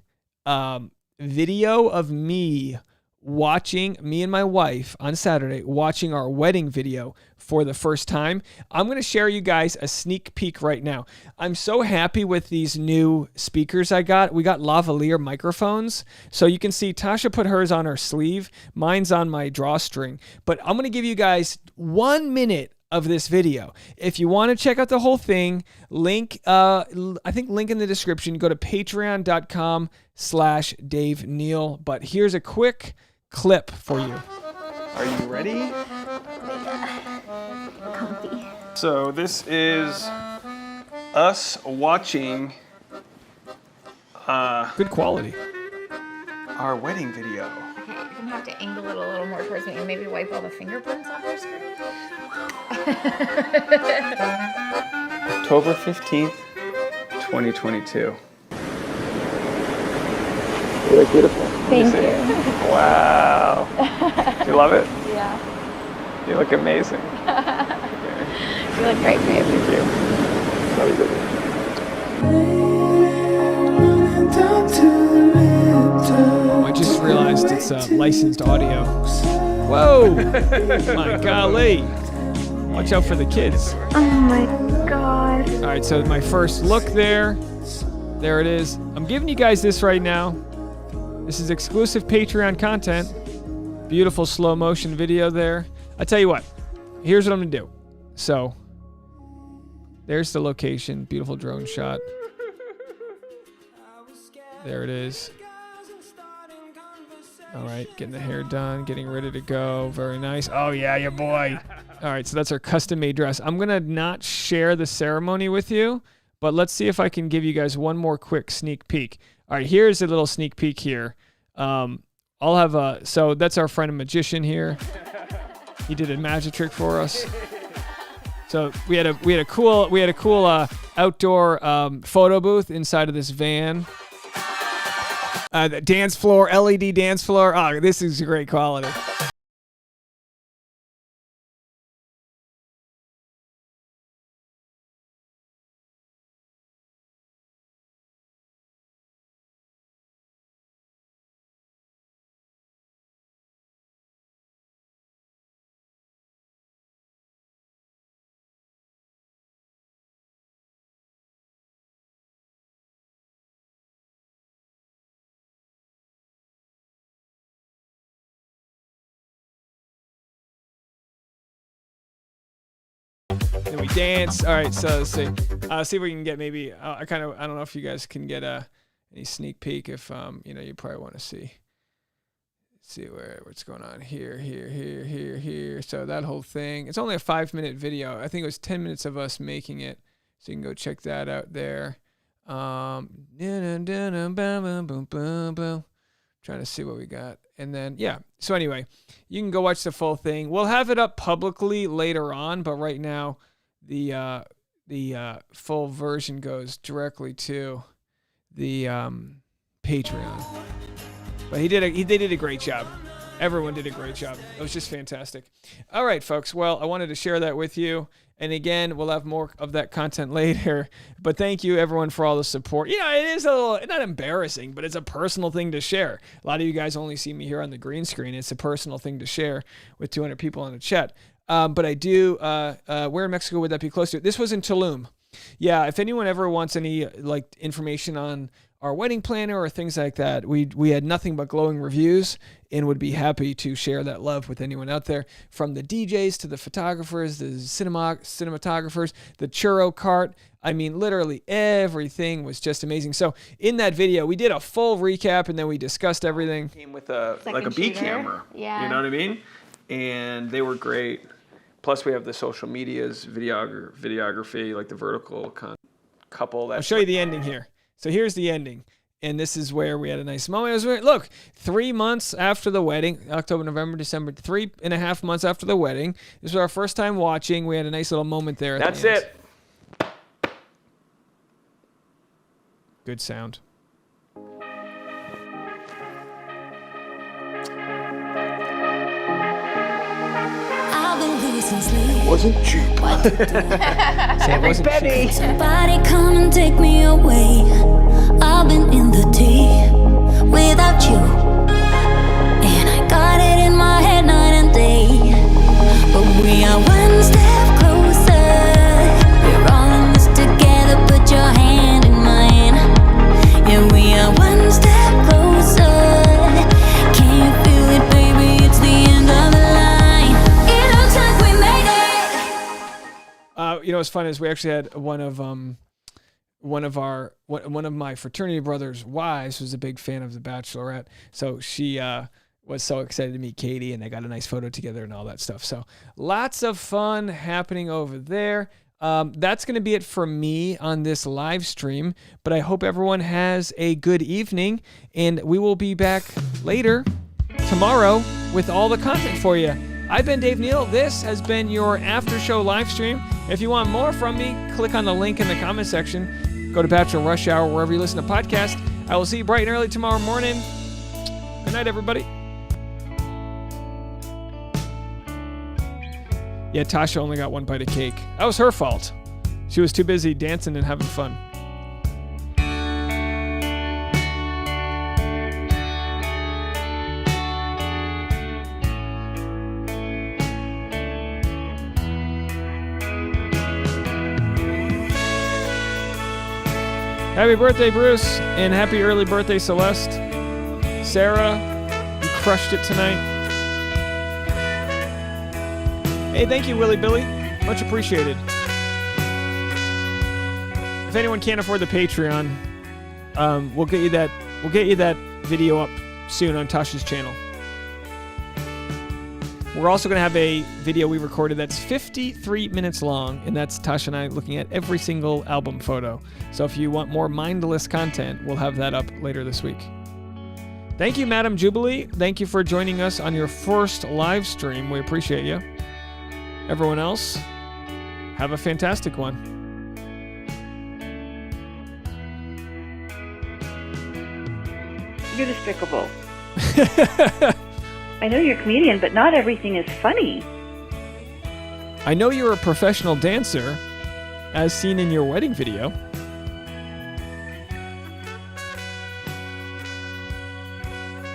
S3: video of me and my wife on Saturday watching our wedding video for the first time. I'm going to share you guys a sneak peek right now. I'm so happy with these new speakers I got. We got lavalier microphones. So you can see Tasha put hers on her sleeve. Mine's on my drawstring. But I'm going to give you guys 1 minute of this video. If you want to check out the whole thing, link in the description. Go to patreon.com/Dave Neal. But here's a quick clip for you. Are you ready?
S2: Comfy.
S3: So this is us watching good quality our wedding video.
S1: Okay, you're gonna have to angle it a little more towards me and maybe wipe all the fingerprints off your screen.
S3: October 15th, 2022. You look beautiful.
S1: Thank you.
S3: Wow. Do you love it?
S1: Yeah.
S3: You look amazing.
S1: You look great, babe.
S3: Thank you. Love you, baby. Oh, I just realized it's licensed audio. Whoa! My golly. Watch out for the kids.
S20: Oh my god.
S3: All right, so my first look there. There it is. I'm giving you guys this right now. This is exclusive Patreon content. Beautiful slow motion video there. I tell you what, here's what I'm gonna do. So, there's the location. Beautiful drone shot. There it is. All right, getting the hair done, getting ready to go. Very nice. Oh yeah, your boy. All right, so that's our custom-made dress. I'm going to not share the ceremony with you, but let's see if I can give you guys one more quick sneak peek. All right, here's a little sneak peek here. So that's our friend and magician here. He did a magic trick for us. So we had a cool outdoor photo booth inside of this van. The dance floor, LED dance floor. Oh, this is great quality. Then we dance. All right, so let's see. See if we can get maybe. I don't know if you guys can get any sneak peek. If you probably want to see. See what's going on here. So that whole thing. It's only a 5-minute video. I think it was 10 minutes of us making it. So you can go check that out there. Trying to see what we got. And then, yeah. So anyway, you can go watch the full thing. We'll have it up publicly later on, but right now the full version goes directly to the Patreon. But they did a great job. Everyone did a great job. It was just fantastic. All right, folks. Well, I wanted to share that with you. And again, we'll have more of that content later. But thank you, everyone, for all the support. It is a little, not embarrassing, but it's a personal thing to share. A lot of you guys only see me here on the green screen. It's a personal thing to share with 200 people on the chat. But I do, where in Mexico would that be close to? This was in Tulum. Yeah, if anyone ever wants any information on our wedding planner or things like that, we had nothing but glowing reviews and would be happy to share that love with anyone out there, from the DJs to the photographers, the cinematographers, the churro cart. I mean, literally everything was just amazing. So in that video, we did a full recap and then we discussed everything. Came with a B camera.
S1: Yeah.
S3: You know what I mean? And they were great. Plus we have the social medias, videography, like the vertical couple. I'll show you the ending here. So here's the ending. And this is where we had a nice moment. It was look, 3 months after the wedding, October, November, December, 3.5 months after the wedding. This was our first time watching. We had a nice little moment there. That's it. Good sound.
S2: It
S3: wasn't cheap.
S2: It
S3: wasn't cheap.
S2: Somebody come and take me away. I've been in the deep without you, and I got it in my head night and day. But we are one step closer. We're all in this together. Put your hand in mine. Yeah, we are one step closer. Can you feel it, baby? It's the end of the line. It looks like we made it.
S3: What's fun is we actually had one of my fraternity brothers' wives was a big fan of The Bachelorette, so she was so excited to meet Katie, and they got a nice photo together and all that stuff. So lots of fun happening over there. That's going to be it for me on this live stream, but I hope everyone has a good evening, and we will be back later tomorrow with all the content for you. I've been Dave Neal. This has been your after show live stream. If you want more from me, click on the link in the comment section. Go to Bachelor Rush Hour, wherever you listen to podcasts. I will see you bright and early tomorrow morning. Good night, everybody. Yeah, Tasha only got one bite of cake. That was her fault. She was too busy dancing and having fun. Happy birthday, Bruce, and happy early birthday, Celeste. Sarah, you crushed it tonight. Hey, thank you, Willie Billy. Much appreciated. If anyone can't afford the Patreon, we'll get you that video up soon on Tasha's channel. We're also going to have a video we recorded that's 53 minutes long, and that's Tasha and I looking at every single album photo. So if you want more mindless content, we'll have that up later this week. Thank you, Madam Jubilee. Thank you for joining us on your first live stream. We appreciate you. Everyone else, have a fantastic one.
S6: You're despicable. I know you're a comedian, but not everything is funny.
S3: I know you're a professional dancer, as seen in your wedding video.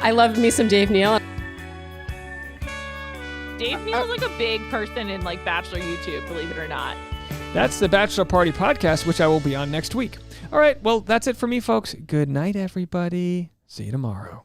S4: I loved me some Dave Neal.
S19: Dave Neal's like a big person in like Bachelor YouTube, believe it or not.
S3: That's the Bachelor Party podcast, which I will be on next week. All right, well, that's it for me, folks. Good night, everybody. See you tomorrow.